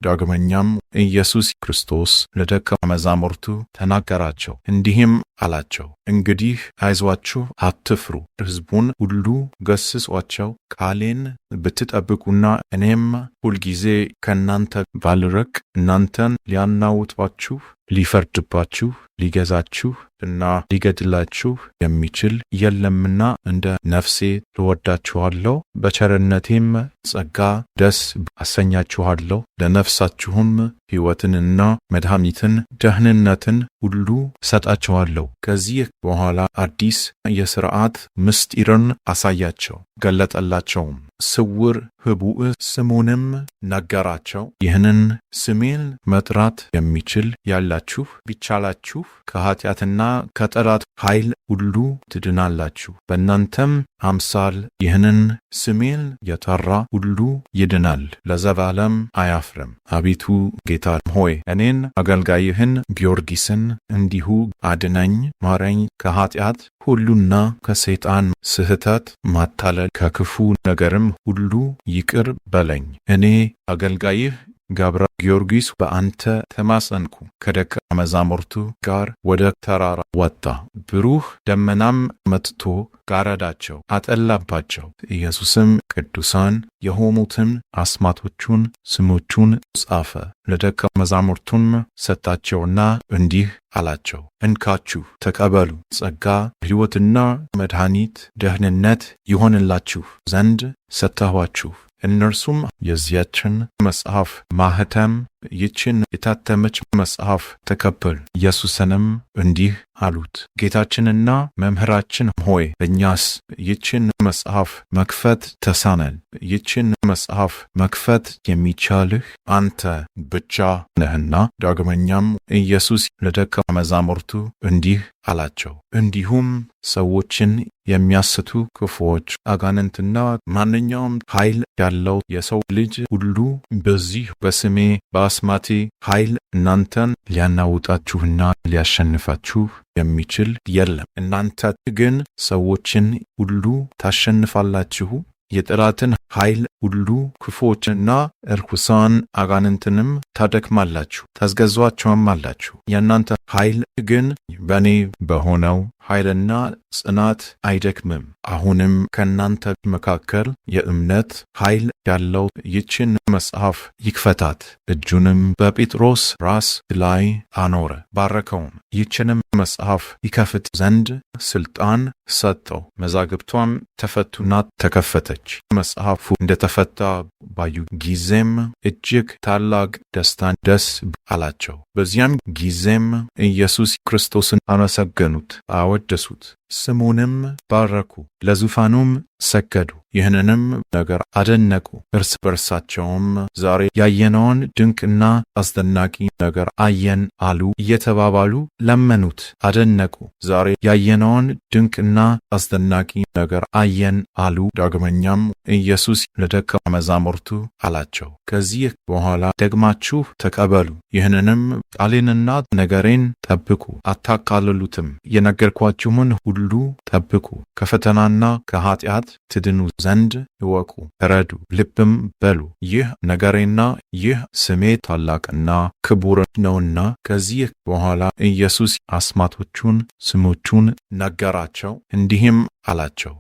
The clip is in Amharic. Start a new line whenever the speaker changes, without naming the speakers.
ዳግመኛም ኢየሱስ ክርስቶስ ለደቀ መዛሙርቱ ተናገራቸው፣ እንዲህም አላቸው፣ እንግዲህ አይዟችሁ፣ አትፍሩ። ሕዝቡን ሁሉ ገሥጿቸው፣ ቃሌን ብትጠብቁና እኔም ሁልጊዜ ከእናንተ ባልርቅ እናንተን ሊያናውጣችሁ፣ ሊፈርድባችሁ፣ ሊገዛችሁ እና ሊገድላችሁ የሚችል የለምና እንደ ነፍሴ ልወዳችኋለሁ፣ በቸርነቴም ጸጋ ደስ አሰኛችኋለሁ። ለነፍሳችሁም ሕይወትንና መድኃኒትን ደህንነትን ሁሉ ሰጣችኋለሁ። ከዚህ በኋላ አዲስ የሥርዓት ምስጢርን አሳያቸው፣ ገለጠላቸውም። ስውር ህቡዕ ስሙንም ነገራቸው። ይህንን ስሜን መጥራት የሚችል ያላችሁ ቢቻላችሁ ከኃጢአትና ከጠላት ኃይል ሁሉ ትድናላችሁ። በእናንተም አምሳል ይህንን ስሜን የጠራ ሁሉ ይድናል፣ ለዘላለም አያፍርም። አቤቱ ጌታ ሆይ እኔን አገልጋይህን ጊዮርጊስን እንዲሁ አድነኝ፣ ማረኝ፣ ከኃጢአት ሁሉና ከሰይጣን ስህተት ማታለል ከክፉ ነገርም ሁሉ ይቅር በለኝ። እኔ አገልጋይህ ገብረ ጊዮርጊስ በአንተ ተማጸንኩ። ከደቀ መዛሙርቱ ጋር ወደ ተራራ ወጣ። ብሩህ ደመናም መጥቶ ጋረዳቸው፣ አጠላባቸው። ኢየሱስም ቅዱሳን የሆኑትን አስማቶቹን ስሞቹን ጻፈ፣ ለደቀ መዛሙርቱም ሰጣቸውና እንዲህ አላቸው፣ እንካችሁ ተቀበሉ። ጸጋ ሕይወትና መድኃኒት ደህንነት ይሆንላችሁ ዘንድ ሰጠኋችሁ። እነርሱም የዚያችን መጽሐፍ ማኅተም ይችን የታተመች መጽሐፍ ተቀበሉ። ኢየሱስንም እንዲህ አሉት፣ ጌታችንና መምህራችን ሆይ እኛስ ይችን መጽሐፍ መክፈት ተሳነን። ይችን መጽሐፍ መክፈት የሚቻልህ አንተ ብቻ ነህና። ዳግመኛም ኢየሱስ ለደቀ መዛሙርቱ እንዲህ አላቸው፣ እንዲሁም ሰዎችን የሚያስቱ ክፉዎች አጋንንትና ማንኛውም ኃይል ያለው የሰው ልጅ ሁሉ በዚህ በስሜ በአስማቴ ኃይል እናንተን ሊያናውጣችሁና ሊያሸንፋችሁ የሚችል የለም። እናንተ ግን ሰዎችን ሁሉ ታሸንፋላችሁ፣ የጠላትን ኃይል ሁሉ ክፉዎችንና እርኩሳን አጋንንትንም ታደክማላችሁ፣ ታስገዟቸውማላችሁ። የእናንተ ኃይል ግን በእኔ በሆነው ኃይልና ጽናት አይደክምም። አሁንም ከእናንተ መካከል የእምነት ኃይል ያለው ይችን መጽሐፍ ይክፈታት። እጁንም በጴጥሮስ ራስ ላይ አኖረ፣ ባረከውም። ይችንም መጽሐፍ ይከፍት ዘንድ ሥልጣን ሰጠው። መዛግብቷም ተፈቱና ተከፈተች። መጽሐፉ እንደተፈታ ባዩ ጊዜም እጅግ ታላቅ ደስታን ደስ አላቸው። በዚያም ጊዜም ኢየሱስ ክርስቶስን አመሰገኑት፣ አወደሱት፣ ስሙንም ባረኩ፣ ለዙፋኑም ሰገዱ። ይህንንም ነገር አደነቁ። እርስ በርሳቸውም ዛሬ ያየነውን ድንቅና አስደናቂ ነገር አየን አሉ እየተባባሉ ለመኑት፣ አደነቁ። ዛሬ ያየነውን ድንቅና አስደናቂ ነገር አየን አሉ። ዳግመኛም ኢየሱስ ለደቀ መዛሙርቱ አላቸው፣ ከዚህ በኋላ ደግማችሁ ተቀበሉ። ይህንንም ቃሌንና ነገሬን ጠብቁ፣ አታቃልሉትም። የነገርኳችሁን ሁሉ ጠብቁ። ከፈተናና ከኃጢአት ትድኑ ዘንድ እወቁ፣ ተረዱ፣ ልብም በሉ። ይህ ነገሬና ይህ ስሜ ታላቅና ክቡር ነውና። ከዚህ በኋላ ኢየሱስ አስማቶቹን ስሞቹን ነገራቸው፣ እንዲህም አላቸው፣